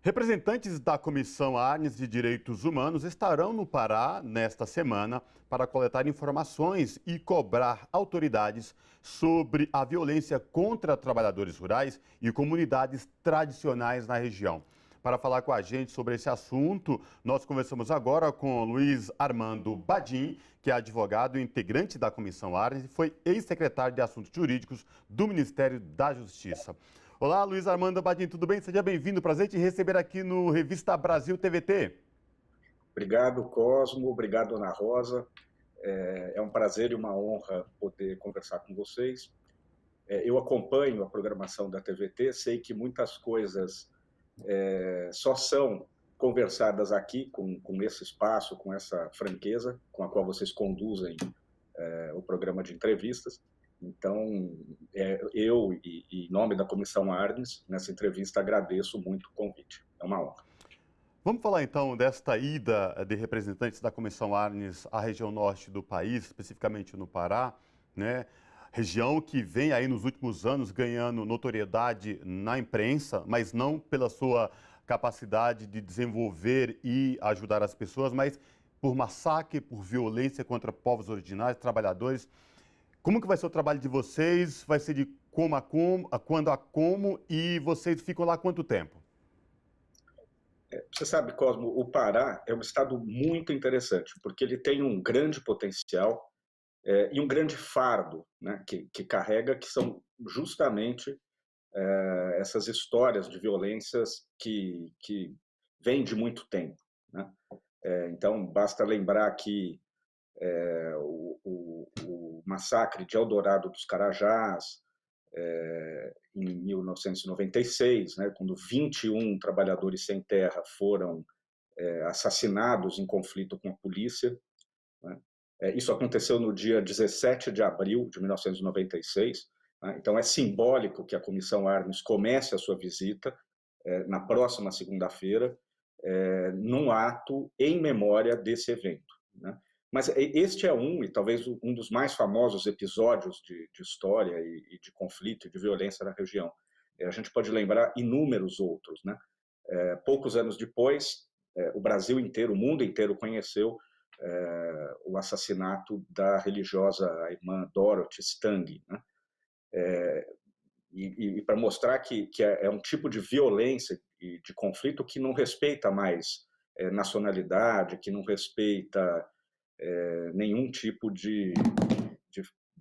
Representantes da Comissão Arnes de Direitos Humanos estarão no Pará nesta semana para coletar informações e cobrar autoridades sobre a violência contra trabalhadores rurais e comunidades tradicionais na região. Para falar com a gente sobre esse assunto, nós conversamos agora com Luiz Armando Badim, que é advogado e integrante da Comissão Arnes e foi ex-secretário de Assuntos Jurídicos do Ministério da Justiça. Olá, Luiz Armando Badim, tudo bem? Seja bem-vindo. Prazer te receber aqui no Revista Brasil TVT. Obrigado, Cosmo. Obrigado, Ana Rosa. É um prazer e uma honra poder conversar com vocês. Eu acompanho a programação da TVT, sei que muitas coisas só são conversadas aqui com esse espaço, com essa franqueza com a qual vocês conduzem o programa de entrevistas. Então, eu, em nome da Comissão Arnes, nessa entrevista, agradeço muito o convite. É uma honra. Vamos falar então desta ida de representantes da Comissão Arnes à região norte do país, especificamente no Pará, né? Região que vem aí nos últimos anos ganhando notoriedade na imprensa, mas não pela sua capacidade de desenvolver e ajudar as pessoas, mas por massacre, por violência contra povos originários, trabalhadores. Como que vai ser o trabalho de vocês? Vai ser de como a como, a quando a como, e vocês ficam lá quanto tempo? Você sabe, Cosmo, o Pará é um estado muito interessante, porque ele tem um grande potencial e um grande fardo, né, que carrega, que são justamente essas histórias de violências que vêm de muito tempo, né? Então, basta lembrar que o massacre de Eldorado dos Carajás, em 1996, né, quando 21 trabalhadores sem terra foram assassinados em conflito com a polícia, né? Isso aconteceu no dia 17 de abril de 1996, né? Então é simbólico que a Comissão Arnes comece a sua visita na próxima segunda-feira, num ato em memória desse evento, né? Mas este é e talvez um dos mais famosos episódios de história e de conflito e de violência na região. A gente pode lembrar inúmeros outros, né? Poucos anos depois, o Brasil inteiro, o mundo inteiro conheceu o assassinato da religiosa irmã Dorothy Stang, né? E para mostrar que é um tipo de violência e de conflito que não respeita mais nacionalidade, que não respeita nenhum tipo de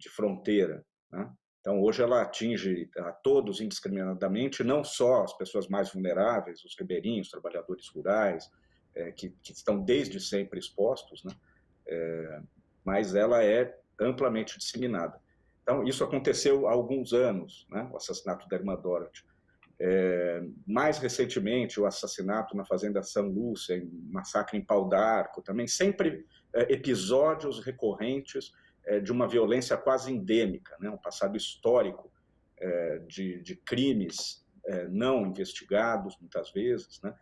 fronteira, né? Então, hoje ela atinge a todos indiscriminadamente, não só as pessoas mais vulneráveis, os ribeirinhos, trabalhadores rurais, que estão desde sempre expostos, né? Mas ela é amplamente disseminada. Então, isso aconteceu há alguns anos, né? O assassinato da irmã Dorothy. Mais recentemente, o assassinato na Fazenda São Lúcia, massacre em Pau d'Arco, também sempre episódios recorrentes de uma violência quase endêmica, né? Um passado histórico de crimes não investigados, muitas vezes, né?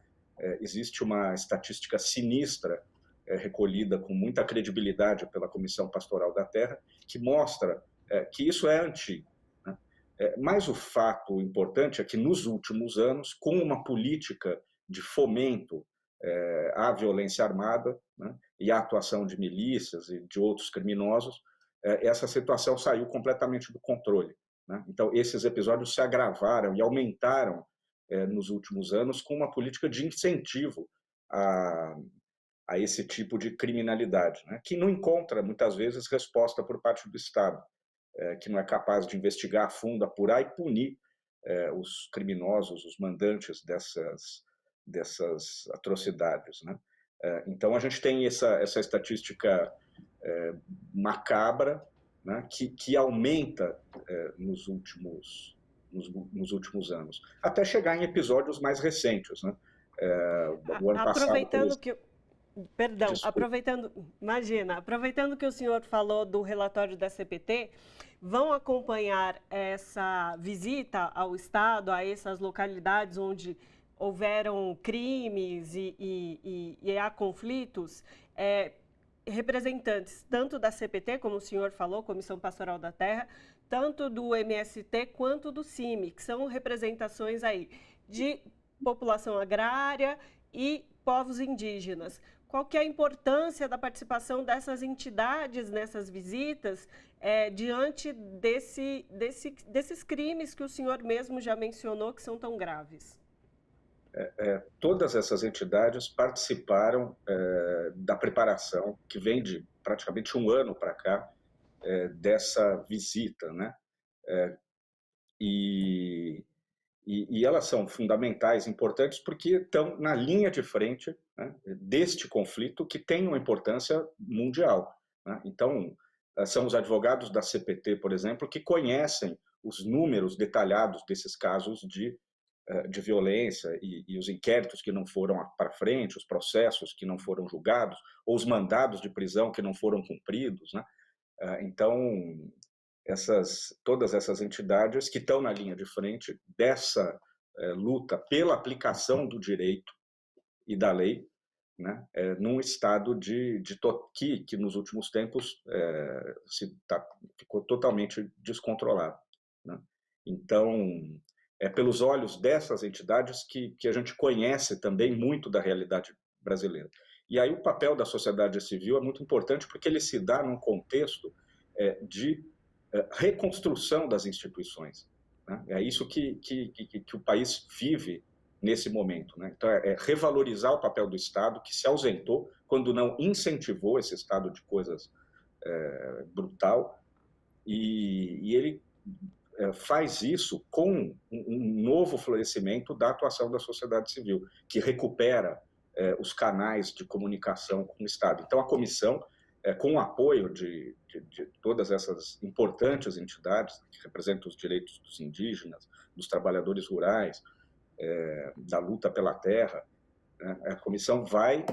Existe uma estatística sinistra recolhida com muita credibilidade pela Comissão Pastoral da Terra, que mostra que isso é antigo, né? Mas o fato importante é que, nos últimos anos, com uma política de fomento à violência armada, né, e à atuação de milícias e de outros criminosos, essa situação saiu completamente do controle, né? Então, esses episódios se agravaram e aumentaram nos últimos anos com uma política de incentivo a esse tipo de criminalidade, né, que não encontra, muitas vezes, resposta por parte do Estado, que não é capaz de investigar a fundo, apurar e punir os criminosos, os mandantes dessas atrocidades, né? Então, a gente tem essa estatística macabra, né, que aumenta nos últimos anos, até chegar em episódios mais recentes, né? O ano passado, por Aproveitando exemplo. que Perdão, Desculpa. aproveitando que o senhor falou do relatório da CPT, vão acompanhar essa visita ao Estado, a essas localidades onde houveram crimes e há conflitos, representantes tanto da CPT, como o senhor falou, Comissão Pastoral da Terra, tanto do MST quanto do CIMI, que são representações aí de população agrária e povos indígenas. Qual que é a importância da participação dessas entidades nessas visitas diante desses crimes que o senhor mesmo já mencionou que são tão graves? Todas essas entidades participaram da preparação, que vem de praticamente um ano para cá, dessa visita, né? E elas são fundamentais, importantes, porque estão na linha de frente, né, deste conflito que tem uma importância mundial, né? Então, são os advogados da CPT, por exemplo, que conhecem os números detalhados desses casos de violência e os inquéritos que não foram para frente, os processos que não foram julgados, ou os mandados de prisão que não foram cumpridos, né? Então, todas essas entidades que estão na linha de frente dessa luta pela aplicação do direito e da lei, né, num estado que nos últimos tempos ficou totalmente descontrolado, né? Então, é pelos olhos dessas entidades que a gente conhece também muito da realidade brasileira. E aí o papel da sociedade civil é muito importante porque ele se dá num contexto de reconstrução das instituições, né? É isso que o país vive nesse momento, né? Então, revalorizar o papel do Estado, que se ausentou quando não incentivou esse estado de coisas brutal, e ele faz isso com um novo florescimento da atuação da sociedade civil, que recupera os canais de comunicação com o Estado. Então, a comissão, com o apoio de todas essas importantes entidades que representam os direitos dos indígenas, dos trabalhadores rurais, da luta pela terra, né, a comissão vai,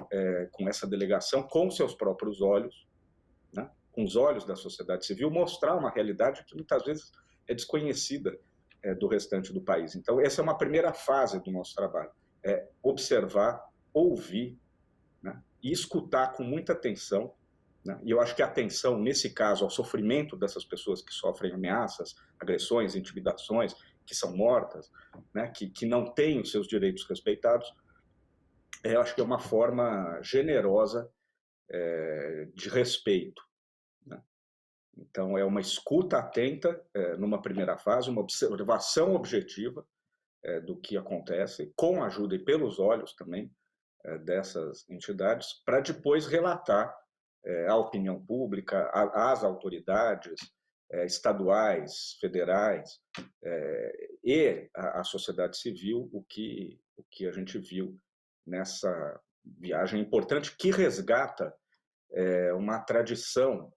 com essa delegação, com seus próprios olhos, né, com os olhos da sociedade civil, mostrar uma realidade que muitas vezes é desconhecida do restante do país. Então, essa é uma primeira fase do nosso trabalho, observar, ouvir, né, e escutar com muita atenção, né? E eu acho que a atenção, nesse caso, ao sofrimento dessas pessoas que sofrem ameaças, agressões, intimidações, que são mortas, né, que não têm os seus direitos respeitados, eu acho que é uma forma generosa de respeito, né? Então, é uma escuta atenta numa primeira fase, uma observação objetiva do que acontece, com a ajuda e pelos olhos também dessas entidades, para depois relatar à opinião pública, às autoridades estaduais, federais e à sociedade civil o que a gente viu nessa viagem importante que resgata uma tradição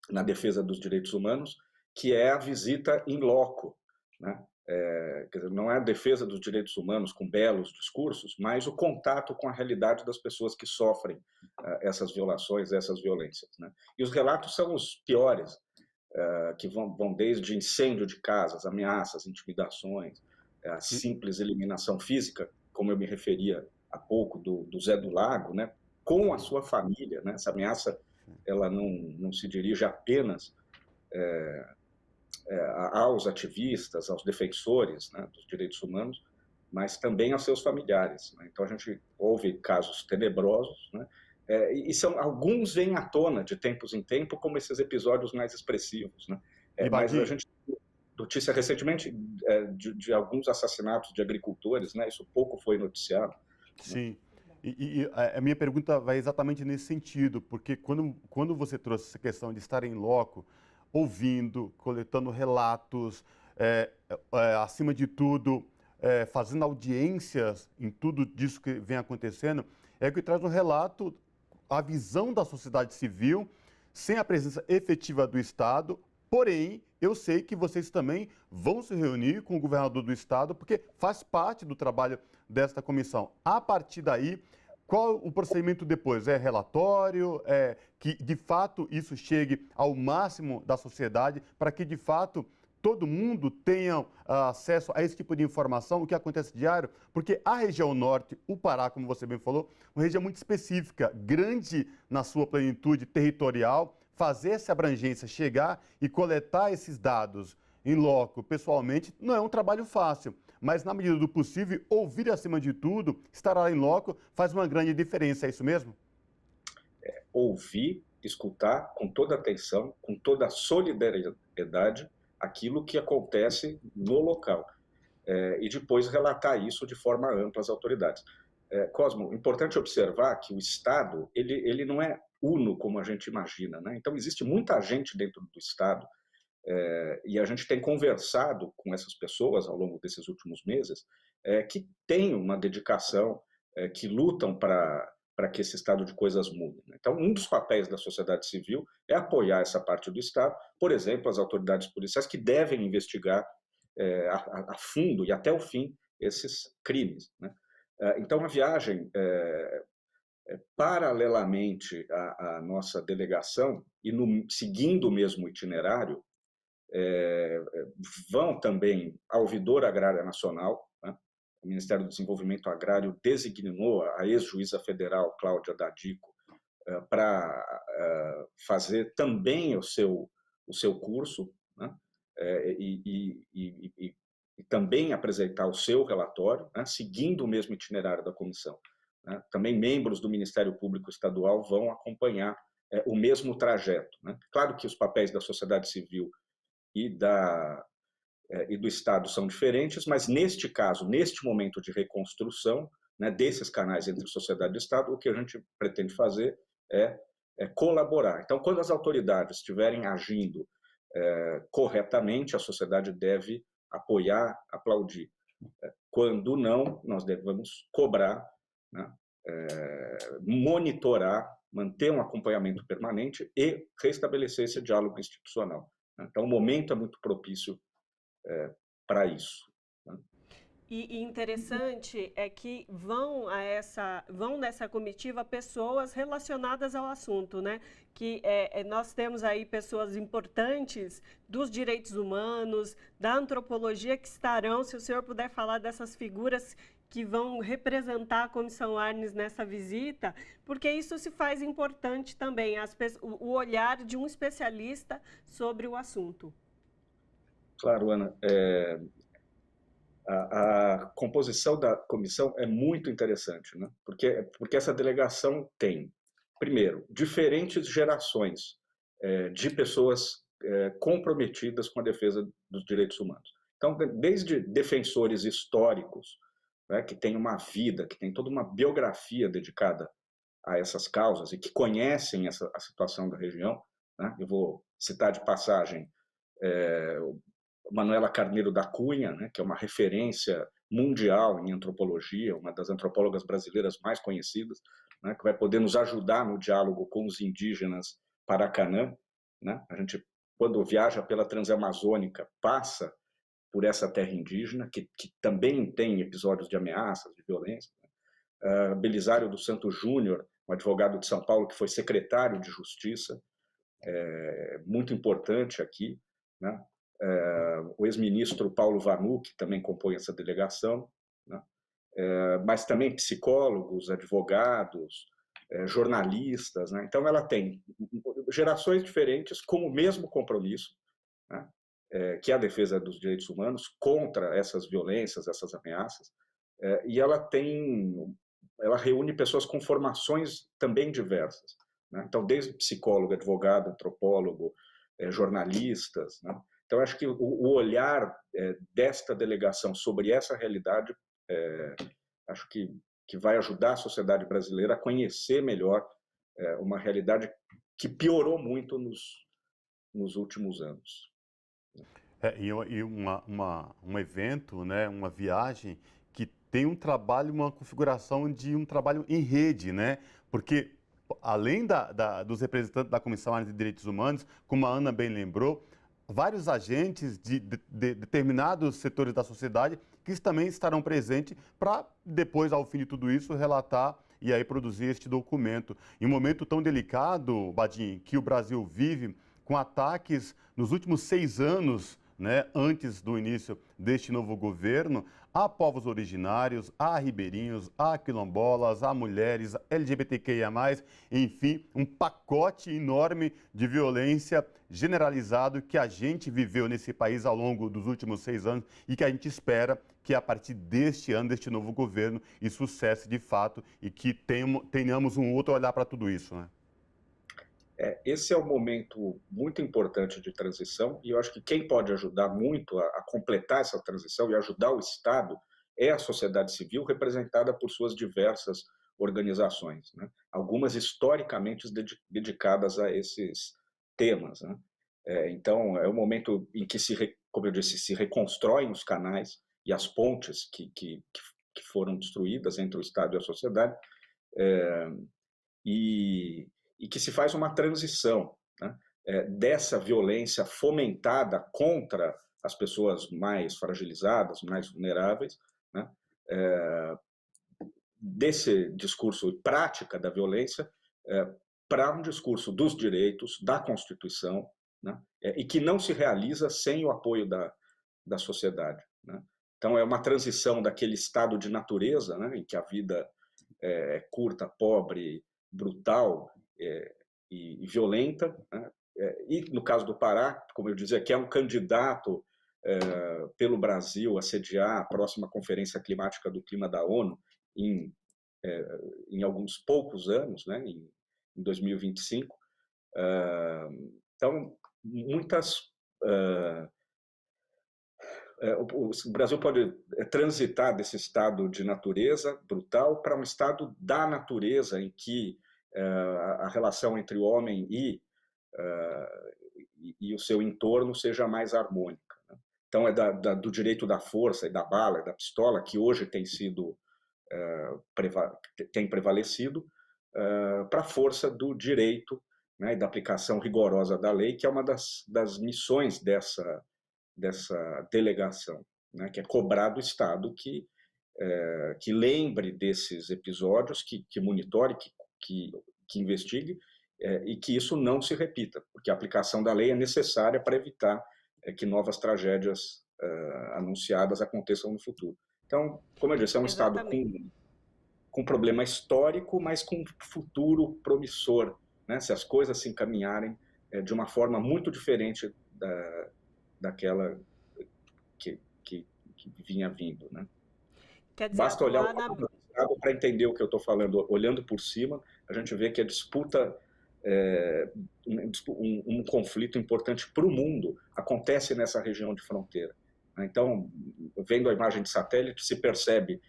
na defesa dos direitos humanos, que é a visita in loco, né? Quer dizer, não é a defesa dos direitos humanos com belos discursos, mas o contato com a realidade das pessoas que sofrem essas violações, essas violências, né? E os relatos são os piores, que vão desde incêndio de casas, ameaças, intimidações, a simples eliminação física, como eu me referia há pouco, do Zé do Lago, né? Com a sua família, né? Essa ameaça ela não se dirige apenas aos ativistas, aos defensores, né, dos direitos humanos, mas também aos seus familiares, né? Então, a gente ouve casos tenebrosos, né? E alguns vêm à tona de tempos em tempo, como esses episódios mais expressivos, né? Mas a gente notícia recentemente de alguns assassinatos de agricultores, né? Isso pouco foi noticiado. Sim. Né? E a minha pergunta vai exatamente nesse sentido, porque quando você trouxe essa questão de estar em loco, ouvindo, coletando relatos, acima de tudo, fazendo audiências em tudo disso que vem acontecendo, é que traz um relato, a visão da sociedade civil, sem a presença efetiva do Estado. Porém, eu sei que vocês também vão se reunir com o governador do Estado, porque faz parte do trabalho desta comissão. A partir daí, qual o procedimento depois? É relatório? Que, de fato, isso chegue ao máximo da sociedade, para que, de fato, todo mundo tenha acesso a esse tipo de informação, o que acontece diário? Porque a região norte, o Pará, como você bem falou, uma região muito específica, grande na sua plenitude territorial, fazer essa abrangência, chegar e coletar esses dados em loco, pessoalmente, não é um trabalho fácil. mas na medida do possível, ouvir acima de tudo, estar lá em loco, faz uma grande diferença, é isso mesmo? Ouvir, escutar com toda atenção, com toda a solidariedade, aquilo que acontece no local. E depois relatar isso de forma ampla às autoridades. Cosmo, importante observar que o Estado ele não é uno como a gente imagina, né? Então existe muita gente dentro do Estado e a gente tem conversado com essas pessoas ao longo desses últimos meses que têm uma dedicação, que lutam para que esse estado de coisas mude. Então, um dos papéis da sociedade civil é apoiar essa parte do Estado, por exemplo, as autoridades policiais que devem investigar a fundo e até o fim esses crimes, né? Então, a viagem, paralelamente à nossa delegação e seguindo o mesmo itinerário, vão também à Ouvidora Agrária Nacional, né? O Ministério do Desenvolvimento Agrário designou a ex-juíza federal Cláudia Dadico para fazer também o seu curso, né? E também apresentar o seu relatório, né? Seguindo o mesmo itinerário da comissão, né? Também membros do Ministério Público Estadual vão acompanhar o mesmo trajeto, né? Claro que os papéis da sociedade civil e do Estado são diferentes, mas neste caso, neste momento de reconstrução, né, desses canais entre sociedade e Estado, o que a gente pretende fazer é colaborar. Então, quando as autoridades estiverem agindo corretamente, a sociedade deve apoiar, aplaudir. Quando não, nós devemos cobrar, né, monitorar, manter um acompanhamento permanente e restabelecer esse diálogo institucional. Então, o momento é muito propício para isso, né? E interessante é que vão nessa comitiva pessoas relacionadas ao assunto, né? Que nós temos aí pessoas importantes dos direitos humanos, da antropologia que estarão, se o senhor puder falar dessas figuras que vão representar a Comissão Arnes nessa visita, porque isso se faz importante também, o olhar de um especialista sobre o assunto. Claro, Ana. A composição da comissão é muito interessante, né? Porque essa delegação tem, primeiro, diferentes gerações de pessoas comprometidas com a defesa dos direitos humanos. Então, desde defensores históricos, né, que têm uma vida, que têm toda uma biografia dedicada a essas causas e que conhecem a situação da região, né? Eu vou citar de passagem Manuela Carneiro da Cunha, né, que é uma referência mundial em antropologia, uma das antropólogas brasileiras mais conhecidas, né, que vai poder nos ajudar no diálogo com os indígenas Paracanã, né? A gente, quando viaja pela Transamazônica, passa por essa terra indígena, que também tem episódios de ameaças, de violência, né? Belisário dos Santos Júnior, um advogado de São Paulo que foi secretário de Justiça, muito importante aqui, né? O ex-ministro Paulo Vanuc também compõe essa delegação, né? Mas também psicólogos, advogados, jornalistas, né? Então ela tem gerações diferentes com o mesmo compromisso, né? Que é a defesa dos direitos humanos contra essas violências, essas ameaças, e ela reúne pessoas com formações também diversas, né? Então desde psicólogo, advogado, antropólogo, jornalistas, né? Então, acho que o olhar desta delegação sobre essa realidade, acho que vai ajudar a sociedade brasileira a conhecer melhor uma realidade que piorou muito nos últimos anos. Um evento, né, uma viagem que tem um trabalho, uma configuração de um trabalho em rede, né? Porque, além dos representantes da Comissão Arnes de Direitos Humanos, como a Ana bem lembrou, vários agentes de determinados setores da sociedade que também estarão presentes para depois, ao fim de tudo isso, relatar e aí produzir este documento. Em um momento tão delicado, Badim, que o Brasil vive, com ataques nos últimos 6 anos, né, antes do início deste novo governo, a povos originários, a ribeirinhos, a quilombolas, a mulheres, LGBTQIA+, enfim, um pacote enorme de violência generalizado que a gente viveu nesse país ao longo dos últimos 6 anos e que a gente espera que a partir deste ano, deste novo governo, isso cesse de fato e que tenhamos um outro olhar para tudo isso, né? Esse é um momento muito importante de transição e eu acho que quem pode ajudar muito a completar essa transição e ajudar o Estado é a sociedade civil, representada por suas diversas organizações, né? Algumas historicamente dedicadas a esses temas, né? Então, é um momento em que, como eu disse, se reconstroem os canais e as pontes que foram destruídas entre o Estado e a sociedade, e que se faz uma transição, né, dessa violência fomentada contra as pessoas mais fragilizadas, mais vulneráveis, né, desse discurso e prática da violência para um discurso dos direitos, da Constituição, né, e que não se realiza sem o apoio da sociedade, né. Então, é uma transição daquele estado de natureza, né, em que a vida é curta, pobre, brutal e violenta, né? E no caso do Pará, como eu dizia, que é um candidato pelo Brasil a sediar a próxima Conferência Climática do Clima da ONU em alguns poucos anos, né? em 2025. Então, o Brasil pode transitar desse estado de natureza brutal para um estado da natureza em que a relação entre o homem e o seu entorno seja mais harmônica, né? Então, do direito da força e da bala, da pistola, que hoje tem prevalecido, para a força do direito, né, e da aplicação rigorosa da lei, que é uma das missões dessa delegação, né, que é cobrar do Estado que lembre desses episódios, que monitore, que investigue, e que isso não se repita, porque a aplicação da lei é necessária para evitar que novas tragédias anunciadas aconteçam no futuro. Então, como eu disse, é um Estado com problema histórico, mas com futuro promissor, né, se as coisas se encaminharem de uma forma muito diferente daquela que vinha vindo, né? Quer dizer, Basta olhar o mapa do Estado para entender o que eu estou falando. Olhando por cima, a gente vê que a disputa, um conflito importante para o mundo, acontece nessa região de fronteira. Então, vendo a imagem de satélite, se percebe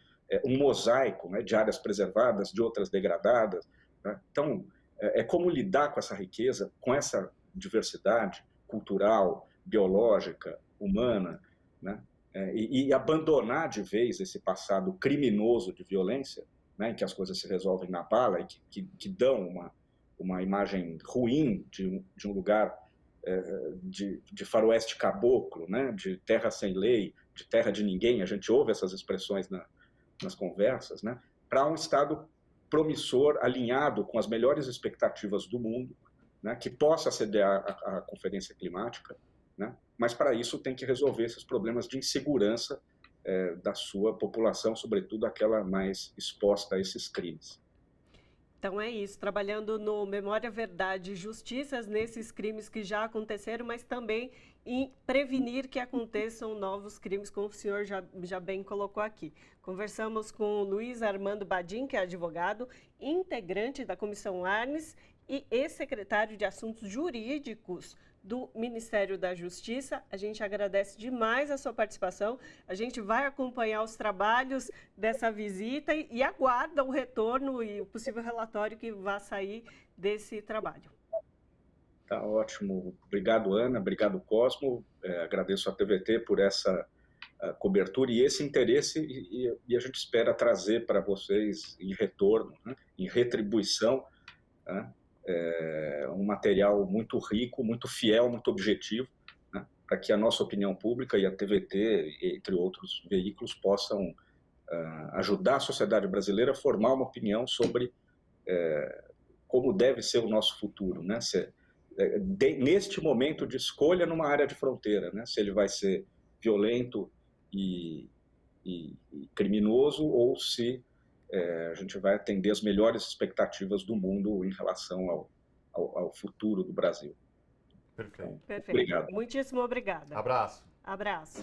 um mosaico, né, de áreas preservadas, de outras degradadas, né? Então, como lidar com essa riqueza, com essa diversidade cultural, biológica, humana, né? E abandonar de vez esse passado criminoso de violência, né, em que as coisas se resolvem na bala e que dão uma imagem ruim de um lugar de faroeste caboclo, né, de terra sem lei, de terra de ninguém. A gente ouve essas expressões nas conversas, né, para um Estado promissor, alinhado com as melhores expectativas do mundo, né, que possa sediar a Conferência Climática, né, mas para isso tem que resolver esses problemas de insegurança da sua população, sobretudo aquela mais exposta a esses crimes. Então é isso, trabalhando no Memória, Verdade e Justiças, nesses crimes que já aconteceram, mas também em prevenir que aconteçam novos crimes, como o senhor já bem colocou aqui. Conversamos com o Luiz Armando Badin, que é advogado, integrante da Comissão Arnes e ex-secretário de Assuntos Jurídicos do Ministério da Justiça. A gente agradece demais a sua participação. A gente vai acompanhar os trabalhos dessa visita e aguarda o retorno e o possível relatório que vai sair desse trabalho. Tá ótimo. Obrigado, Ana. Obrigado, Cosmo. Agradeço a TVT por essa cobertura e esse interesse, e a gente espera trazer para vocês em retorno, né, em retribuição, né, um material muito rico, muito fiel, muito objetivo, né, para que a nossa opinião pública e a TVT, entre outros veículos, possam ajudar a sociedade brasileira a formar uma opinião sobre como deve ser o nosso futuro, né? Neste momento de escolha numa área de fronteira, né? Se ele vai ser violento e e criminoso, ou se a gente vai atender as melhores expectativas do mundo em relação ao futuro do Brasil. Perfeito. Perfeito. Obrigado. Muitíssimo obrigada. Abraço. Abraço.